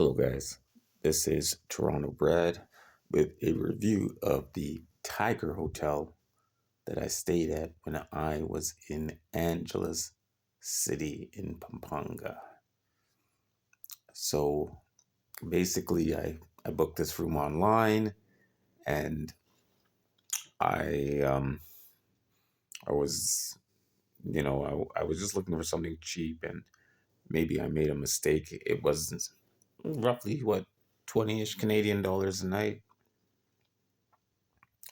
Hello, guys. This is Toronto Brad with a review of the Tiger Hotel that I stayed at when I was in Angeles City in Pampanga. So basically, I booked this room online and I um, I was I was just looking for something cheap and maybe I made a mistake. It was roughly what 20-ish Canadian dollars a night,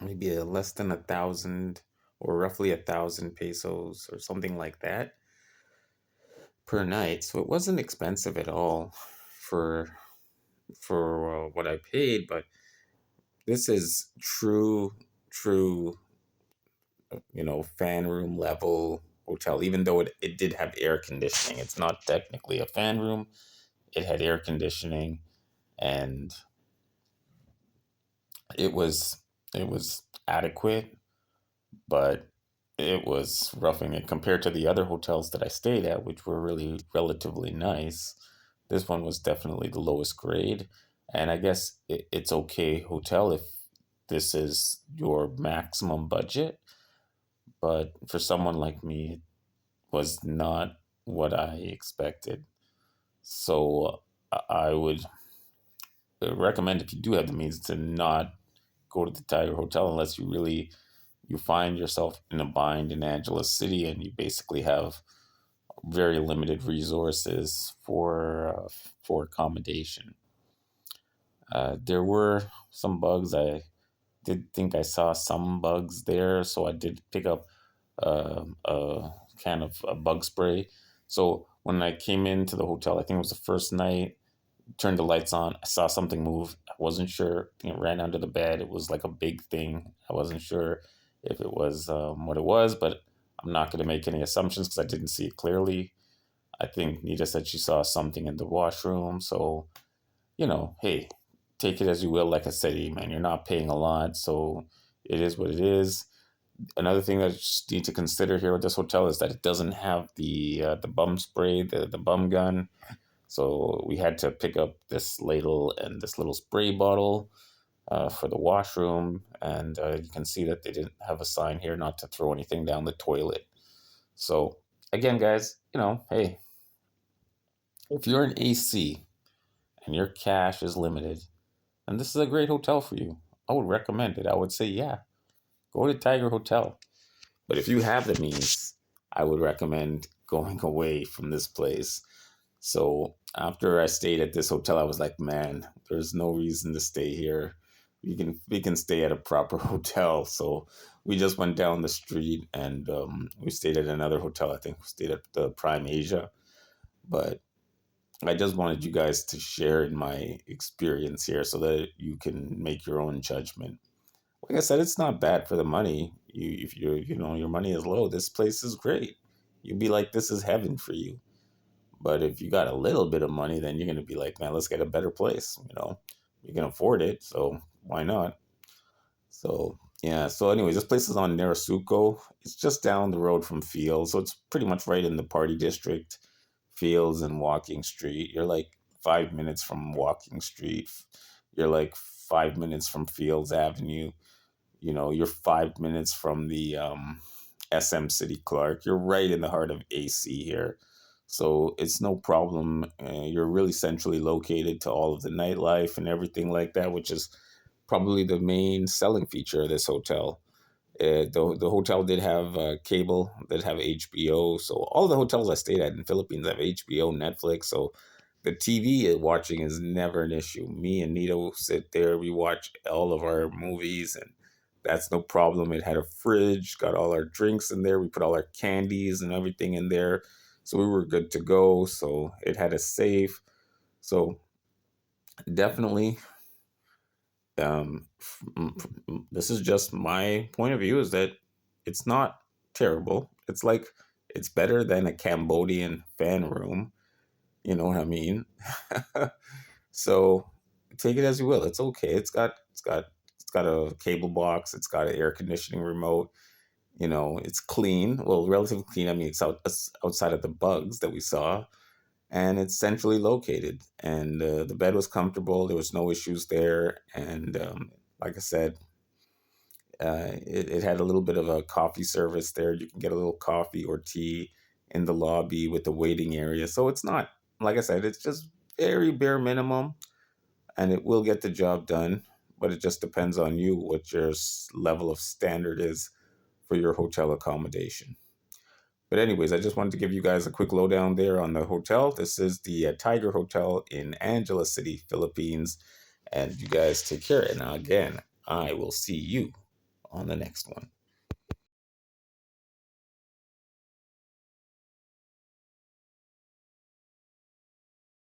maybe less than 1,000 or roughly 1,000 pesos or something like that per night. So it wasn't expensive at all for what I paid. But this is true, fan room level hotel. Even though it did have air conditioning, it's not technically a fan room. It had air conditioning, and it was it was adequate, but it was roughing it compared to the other hotels that I stayed at, which were really relatively nice. This one was definitely the lowest grade, and I guess it's okay hotel if this is your maximum budget. But for someone like me, it was not what I expected. So I would recommend, if you do have the means, to not go to the Tiger Hotel unless you find yourself in a bind in Angeles City and you basically have very limited resources for accommodation. There were some bugs. I did think I saw some bugs there, so I did pick up a can of bug spray. So when I came into the hotel, I think it was the first night, turned the lights on. I saw something move. I wasn't sure. I think it ran under the bed. It was like a big thing. I wasn't sure if it was what it was, but I'm not going to make any assumptions because I didn't see it clearly. I think Nita said she saw something in the washroom. So, hey, take it as you will. Like I said, man, you're not paying a lot. So it is what it is. Another thing that you just need to consider here with this hotel is that it doesn't have the bum spray, the bum gun. So we had to pick up this ladle and this little spray bottle for the washroom. And you can see that they didn't have a sign here not to throw anything down the toilet. So again, guys, hey, if you're an AC and your cash is limited, and this is a great hotel for you, I would recommend it. I would say, yeah, go to Tiger Hotel. But if you have the means, I would recommend going away from this place. So after I stayed at this hotel, I was like, man, there's no reason to stay here. We can stay at a proper hotel. So we just went down the street and we stayed at another hotel. I think we stayed at the Prime Asia. But I just wanted you guys to share in my experience here so that you can make your own judgment. Like I said, it's not bad for the money. If your money is low, this place is great. You'd be like, this is heaven for you. But if you got a little bit of money, then you're gonna be like, man, let's get a better place. You can afford it, so why not? So yeah. So anyways, this place is on Narasuko. It's just down the road from Fields, so it's pretty much right in the party district. Fields and Walking Street. You're like 5 minutes from Walking Street. You're like 5 minutes from Fields Avenue. You're 5 minutes from the SM City Clark. You're right in the heart of AC here. So it's no problem. You're really centrally located to all of the nightlife and everything like that, which is probably the main selling feature of this hotel. The hotel did have cable, did have HBO. So all the hotels I stayed at in Philippines have HBO, Netflix. So the TV watching is never an issue. Me and Nito sit there, we watch all of our movies, and that's no problem. It had a fridge, got all our drinks in there. We put all our candies and everything in there. So we were good to go. So it had a safe. So definitely, this is just my point of view, is that it's not terrible. It's better than a Cambodian fan room. You know what I mean? So take it as you will. It's okay. It's got a cable box. It's got an air conditioning remote. It's clean. Well, relatively clean. I mean, it's outside of the bugs that we saw. and it's centrally located. And the bed was comfortable. There was no issues there. And like I said, it had a little bit of a coffee service there. You can get a little coffee or tea in the lobby with the waiting area. So it's not, like I said, it's just very bare minimum, and it will get the job done. But it just depends on you what your level of standard is for your hotel accommodation. But anyways, I just wanted to give you guys a quick lowdown there on the hotel. This is the Tiger Hotel in Angela City, Philippines. And you guys take care. And now again, I will see you on the next one.